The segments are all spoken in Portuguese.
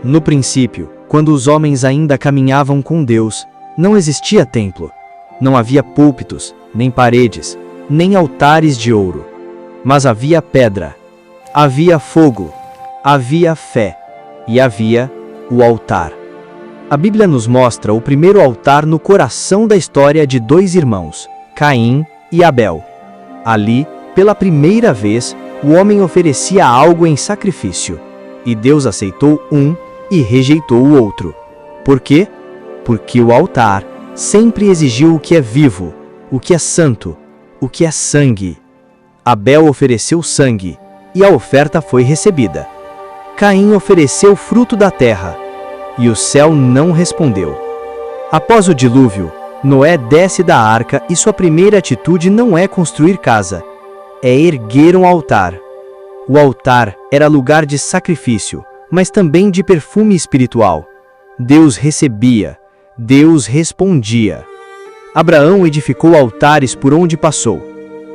No princípio, quando os homens ainda caminhavam com Deus, não existia templo. Não havia púlpitos, nem paredes, nem altares de ouro. Mas havia pedra, havia fogo, havia fé e havia o altar. A Bíblia nos mostra o primeiro altar no coração da história de dois irmãos, Caim e Abel. Ali, pela primeira vez, o homem oferecia algo em sacrifício, e Deus aceitou um e rejeitou o outro. Por quê? Porque o altar sempre exigiu o que é vivo, o que é santo, o que é sangue. Abel ofereceu sangue, e a oferta foi recebida. Caim ofereceu fruto da terra, e o céu não respondeu. Após o dilúvio, Noé desce da arca e sua primeira atitude não é construir casa, é erguer um altar. O altar era lugar de sacrifício, mas também de perfume espiritual. Deus recebia, Deus respondia. Abraão edificou altares por onde passou.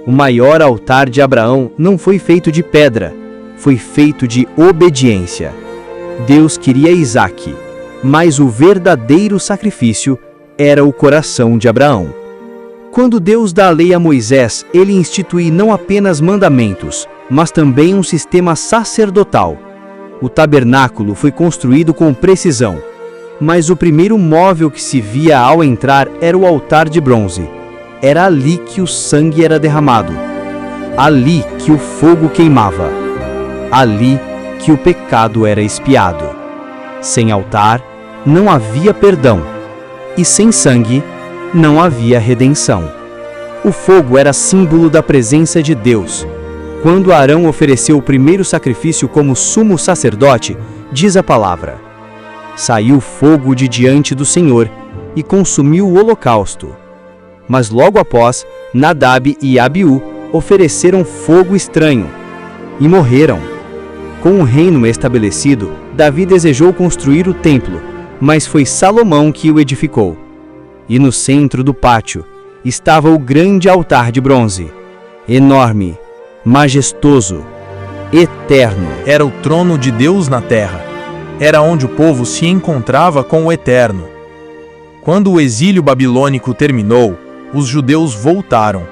O maior altar de Abraão não foi feito de pedra, foi feito de obediência. Deus queria Isaque, mas o verdadeiro sacrifício era o coração de Abraão. Quando Deus dá a lei a Moisés, ele institui não apenas mandamentos, mas também um sistema sacerdotal. O tabernáculo foi construído com precisão, mas o primeiro móvel que se via ao entrar era o altar de bronze. Era ali que o sangue era derramado, ali que o fogo queimava, ali que o pecado era expiado. Sem altar, não havia perdão, e sem sangue, não havia redenção. O fogo era símbolo da presença de Deus. Quando Arão ofereceu o primeiro sacrifício como sumo sacerdote, diz a palavra: saiu fogo de diante do Senhor e consumiu o holocausto. Mas logo após, Nadab e Abiú ofereceram fogo estranho e morreram. Com o reino estabelecido, Davi desejou construir o templo, mas foi Salomão que o edificou. E no centro do pátio estava o grande altar de bronze, enorme, majestoso, eterno. Era o trono de Deus na terra. Era onde o povo se encontrava com o Eterno. Quando o exílio babilônico terminou, os judeus voltaram.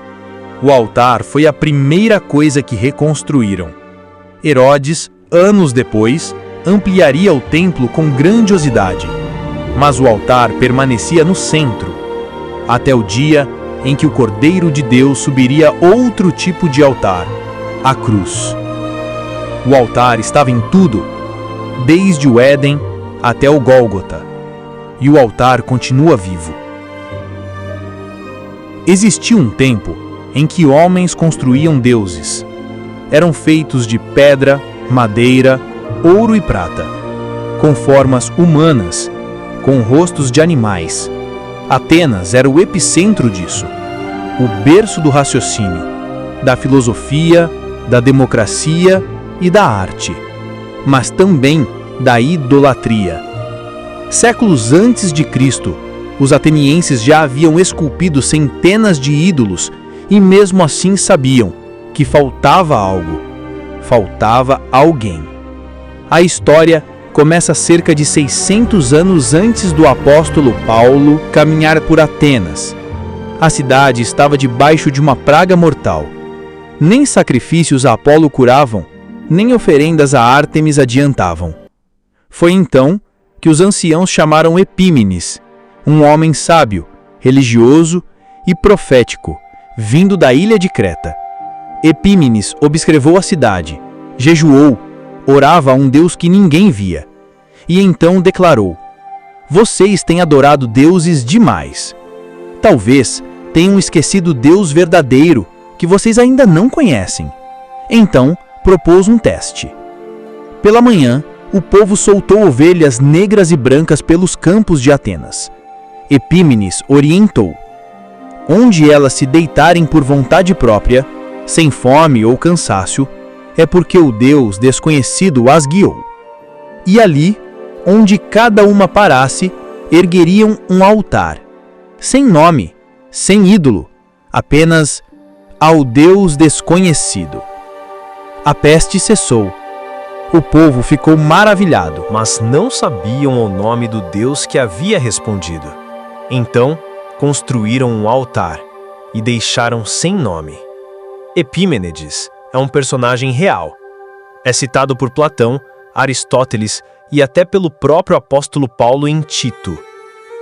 O altar foi a primeira coisa que reconstruíram. Herodes, anos depois, ampliaria o templo com grandiosidade. Mas o altar permanecia no centro, até o dia em que o Cordeiro de Deus subiria outro tipo de altar, a cruz. O altar estava em tudo, desde o Éden até o Gólgota, e o altar continua vivo. Existia um tempo em que homens construíam deuses. Eram feitos de pedra, madeira, ouro e prata, com formas humanas, com rostos de animais. Atenas era o epicentro disso, o berço do raciocínio, da filosofia, da democracia e da arte, mas também da idolatria. Séculos antes de Cristo, os atenienses já haviam esculpido centenas de ídolos e mesmo assim sabiam que faltava algo, faltava alguém. A história começa cerca de 600 anos antes do apóstolo Paulo caminhar por Atenas. A cidade estava debaixo de uma praga mortal. Nem sacrifícios a Apolo curavam, nem oferendas a Ártemis adiantavam. Foi então que os anciãos chamaram Epímenes, um homem sábio, religioso e profético, vindo da ilha de Creta. Epímenes observou a cidade, jejuou, orava a um Deus que ninguém via, e então declarou: vocês têm adorado deuses demais. Talvez tenham esquecido o Deus verdadeiro, que vocês ainda não conhecem. Então, propôs um teste. Pela manhã, o povo soltou ovelhas negras e brancas pelos campos de Atenas. Epímenes orientou: onde elas se deitarem por vontade própria, sem fome ou cansaço, é porque o Deus desconhecido as guiou. E ali, onde cada uma parasse, ergueriam um altar, sem nome, sem ídolo, apenas ao Deus desconhecido. A peste cessou, O povo ficou maravilhado, mas não sabiam o nome do Deus que havia respondido. Então, construíram um altar e deixaram sem nome. Epímenes é um personagem real. É citado por Platão, Aristóteles e até pelo próprio apóstolo Paulo em Tito.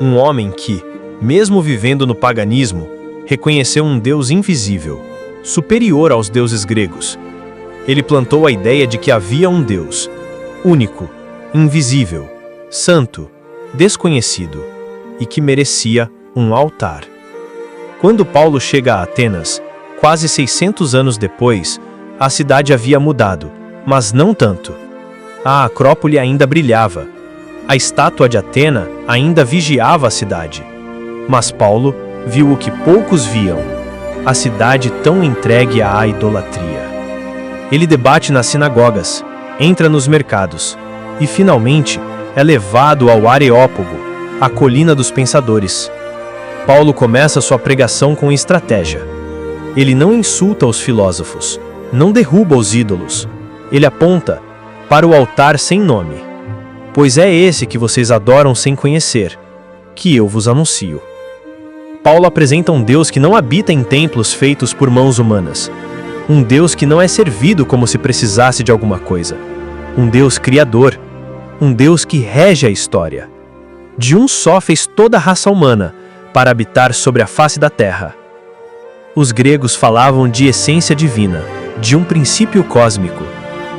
Um homem que, mesmo vivendo no paganismo, reconheceu um Deus invisível, superior aos deuses gregos. Ele plantou a ideia de que havia um Deus, único, invisível, santo, desconhecido, e que merecia um altar. Quando Paulo chega a Atenas, quase 600 anos depois, a cidade havia mudado, mas não tanto. A Acrópole ainda brilhava. A estátua de Atena ainda vigiava a cidade. Mas Paulo viu o que poucos viam: a cidade tão entregue à idolatria. Ele debate nas sinagogas, entra nos mercados e, finalmente, é levado ao Areópago, a colina dos pensadores. Paulo começa sua pregação com estratégia. Ele não insulta os filósofos, não derruba os ídolos. Ele aponta para o altar sem nome. Pois é esse que vocês adoram sem conhecer, que eu vos anuncio. Paulo apresenta um Deus que não habita em templos feitos por mãos humanas. Um Deus que não é servido como se precisasse de alguma coisa. Um Deus criador. Um Deus que rege a história. De um só fez toda a raça humana para habitar sobre a face da terra. Os gregos falavam de essência divina, de um princípio cósmico.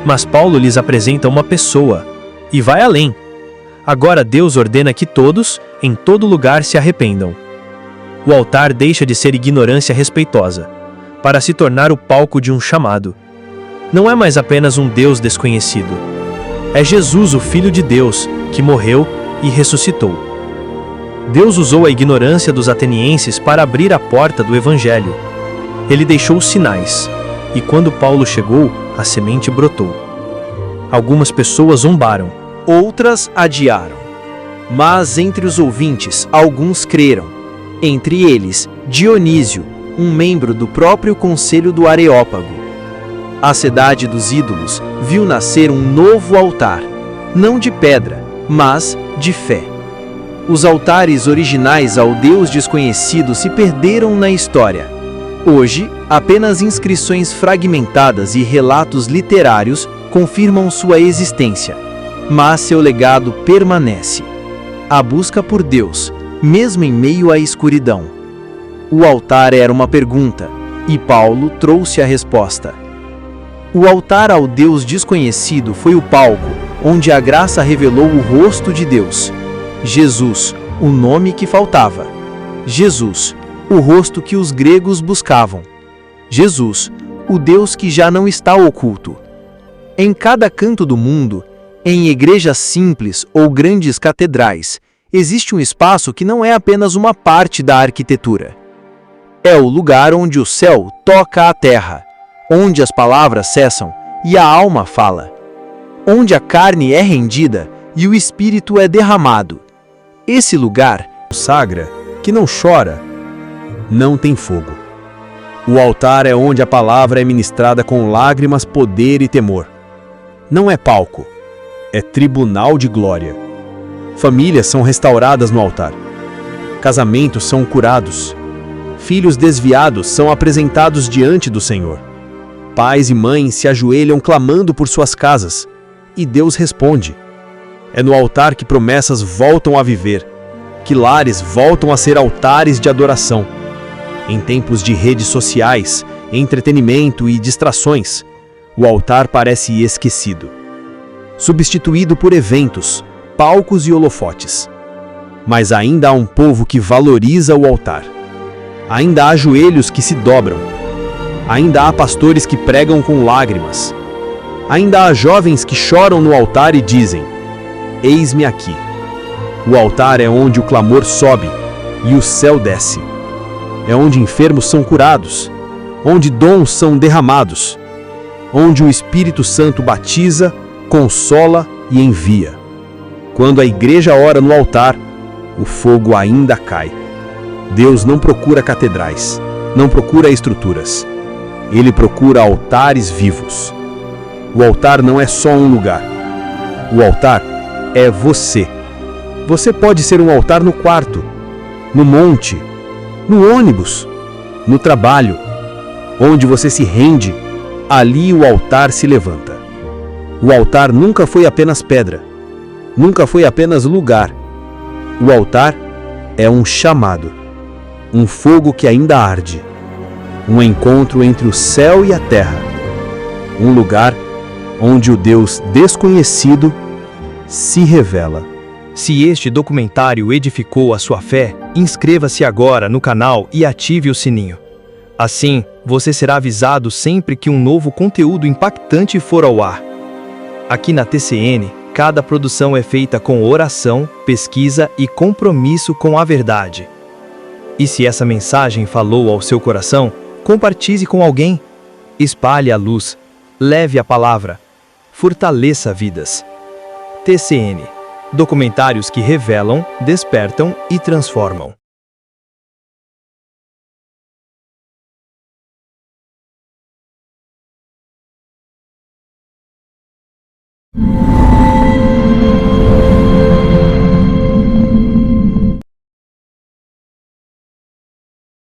Mas Paulo lhes apresenta uma pessoa e vai além. Agora Deus ordena que todos, em todo lugar, se arrependam. O altar deixa de ser ignorância respeitosa, para se tornar o palco de um chamado. Não é mais apenas um Deus desconhecido. É Jesus, o Filho de Deus, que morreu e ressuscitou. Deus usou a ignorância dos atenienses para abrir a porta do Evangelho. Ele deixou sinais, e quando Paulo chegou, a semente brotou. Algumas pessoas zombaram, outras adiaram. Mas entre os ouvintes, alguns creram. Entre eles, Dionísio, um membro do próprio conselho do Areópago. A cidade dos ídolos viu nascer um novo altar, não de pedra, mas de fé. Os altares originais ao Deus desconhecido se perderam na história. Hoje, apenas inscrições fragmentadas e relatos literários confirmam sua existência, mas seu legado permanece. A busca por Deus, mesmo em meio à escuridão. O altar era uma pergunta, e Paulo trouxe a resposta. O altar ao Deus desconhecido foi o palco, onde a graça revelou o rosto de Deus. Jesus, o nome que faltava. Jesus, o rosto que os gregos buscavam. Jesus, o Deus que já não está oculto. Em cada canto do mundo, em igrejas simples ou grandes catedrais, existe um espaço que não é apenas uma parte da arquitetura. É o lugar onde o céu toca a terra, onde as palavras cessam e a alma fala, onde a carne é rendida e o espírito é derramado. Esse lugar sagra, que não chora, não tem fogo. O altar é onde a palavra é ministrada com lágrimas, poder e temor. Não é palco, é tribunal de glória. Famílias são restauradas no altar. Casamentos são curados. Filhos desviados são apresentados diante do Senhor. Pais e mães se ajoelham clamando por suas casas, e Deus responde. É no altar que promessas voltam a viver, que lares voltam a ser altares de adoração. Em tempos de redes sociais, entretenimento e distrações, o altar parece esquecido, substituído por eventos, palcos e holofotes. Mas ainda há um povo que valoriza o altar. Ainda há joelhos que se dobram. Ainda há pastores que pregam com lágrimas. Ainda há jovens que choram no altar e dizem: eis-me aqui. O altar é onde o clamor sobe e o céu desce. É onde enfermos são curados, onde dons são derramados, onde o Espírito Santo batiza, consola e envia. Quando a igreja ora no altar, o fogo ainda cai. Deus não procura catedrais, não procura estruturas. Ele procura altares vivos. O altar não é só um lugar, O altar é você. Você pode ser um altar no quarto, no monte, no ônibus, no trabalho. Onde você se rende, ali o altar se levanta. O altar nunca foi apenas pedra, nunca foi apenas lugar. O altar é um chamado, um fogo que ainda arde, um encontro entre o céu e a terra, um lugar onde o Deus desconhecido se revela. Se este documentário edificou a sua fé, inscreva-se agora no canal e ative o sininho. Assim, você será avisado sempre que um novo conteúdo impactante for ao ar. Aqui na TCN, cada produção é feita com oração, pesquisa e compromisso com a verdade. E se essa mensagem falou ao seu coração, compartilhe com alguém. Espalhe a luz, leve a palavra, fortaleça vidas. TCN. Documentários que revelam, despertam e transformam.